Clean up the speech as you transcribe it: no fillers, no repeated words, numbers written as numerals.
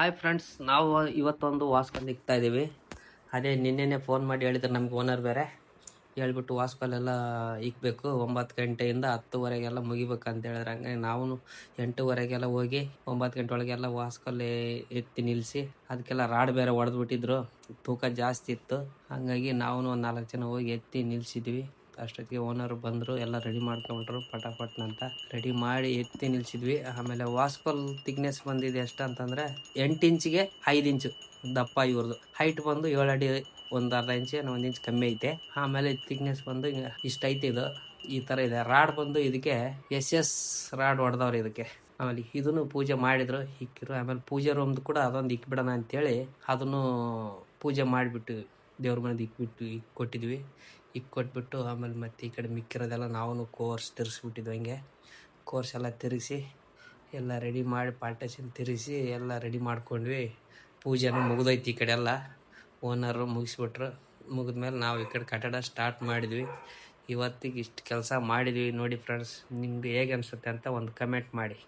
Hi friends, ನಾವು ಇವತ್ತೊಂದು ವಾಸ್ಕಲ್ ಇಕ್ತಾ ಇದ್ದೀವಿ. ಅದೇ ನಿನ್ನೆನೆ ಫೋನ್ ಮಾಡಿ ಹೇಳಿದ್ರು ನಮ್ಗೆ ಓನರ್ ಬೇರೆ ಹೇಳ್ಬಿಟ್ಟು ವಾಸ್ಕಲ್ಲೆಲ್ಲ ಇಕ್ಬೇಕು 9 ಗಂಟೆಯಿಂದ 10ವರೆಗೆಲ್ಲ ಮುಗಿಬೇಕು ಅಂತ ಹೇಳಿದ್ರೆ, ಹಂಗಾಗಿ ನಾವು 8ವರೆಗೆಲ್ಲ ಹೋಗಿ 9 ಗಂಟೆ ಒಳಗೆಲ್ಲ ವಾಸ್ಕಲ್ಲಿ ಎತ್ತಿ ನಿಲ್ಲಿಸಿ ಅದಕ್ಕೆಲ್ಲ ರಾಡ್ ಬೇರೆ ಹೊಡೆದ್ಬಿಟ್ಟಿದ್ರು, ತೂಕ ಜಾಸ್ತಿ ಇತ್ತು. ಹಂಗಾಗಿ ನಾವು ಒಂದು 4 ಜನ ಹೋಗಿ ಎತ್ತಿ ನಿಲ್ಸಿದ್ವಿ. ಅಷ್ಟೊತ್ತಿಗೆ ಓನರ್ ಬಂದರು, ಎಲ್ಲ ರೆಡಿ ಮಾಡ್ಕೊಂಡ್ರು ಪಟಾಪಟ್ನಂತ ರೆಡಿ ಮಾಡಿ ಎತ್ತಿ ನಿಲ್ಸಿದ್ವಿ. ಆಮೇಲೆ ವಾಸ್ಕಲ್ ಥಿಕ್ನೆಸ್ ಬಂದಿದೆ ಎಷ್ಟು ಅಂತಂದರೆ 8 ಇಂಚಿಗೆ 5 ಇಂಚು ದಪ್ಪ. ಇವ್ರದ್ದು ಹೈಟ್ ಬಂದು 7 ಅಡಿ ಒಂದು ಅರ್ಧ ಇಂಚ್ 1 ಇಂಚ್ ಕಮ್ಮಿ ಐತೆ. ಆಮೇಲೆ ಥಿಕ್ನೆಸ್ ಬಂದು ಇಷ್ಟ ಐತೆ. ಇದು ಈ ಥರ ಇದೆ. ರಾಡ್ ಬಂದು ಇದಕ್ಕೆ SS ರಾಡ್ ಹೊಡೆದವ್ರು ಇದಕ್ಕೆ. ಆಮೇಲೆ ಇದನ್ನು ಪೂಜೆ ಮಾಡಿದ್ರು, ಇಕ್ಕಿರು. ಆಮೇಲೆ ಪೂಜೆ ರೂಮ್ದು ಕೂಡ ಅದೊಂದು ಇಕ್ಬಿಡೋಣ ಅಂತೇಳಿ ಅದನ್ನು ಪೂಜೆ ಮಾಡಿಬಿಟ್ಟು ದೇವ್ರ ಮನೆದು ಇಕ್ಬಿಟ್ಟು ಕೊಟ್ಟಿದ್ವಿ. ಕೊಟ್ಬಿಟ್ಟು ಆಮೇಲೆ ಮತ್ತೆ ಈ ಕಡೆ ಮಿಕ್ಕಿರೋದೆಲ್ಲ ನಾವು ಕೋರ್ಸ್ ತಿರ್ಗಿಸ್ಬಿಟ್ಟಿದ್ವಿ. ಹಂಗೆ ಕೋರ್ಸ್ ಎಲ್ಲ ತಿರುಗಿಸಿ ಎಲ್ಲ ರೆಡಿ ಮಾಡಿ ಪಾರ್ಟೇಷನ್ ತಿರುಗಿಸಿ ಎಲ್ಲ ರೆಡಿ ಮಾಡ್ಕೊಂಡ್ವಿ. ಪೂಜೆನೂ ಮುಗಿದೈತಿ. ಈ ಕಡೆ ಎಲ್ಲ ಓನರು ಮುಗಿಸ್ಬಿಟ್ರು. ಮುಗಿದ್ಮೇಲೆ ನಾವು ಈ ಕಡೆ ಕಟ್ಟಡ ಸ್ಟಾರ್ಟ್ ಮಾಡಿದ್ವಿ. ಇವತ್ತಿಗೆ ಇಷ್ಟು ಕೆಲಸ ಮಾಡಿದ್ವಿ ನೋಡಿ ಫ್ರೆಂಡ್ಸ್. ನಿಮ್ಗೆ ಹೇಗೆ ಅನಿಸುತ್ತೆ ಅಂತ ಒಂದು ಕಮೆಂಟ್ ಮಾಡಿ.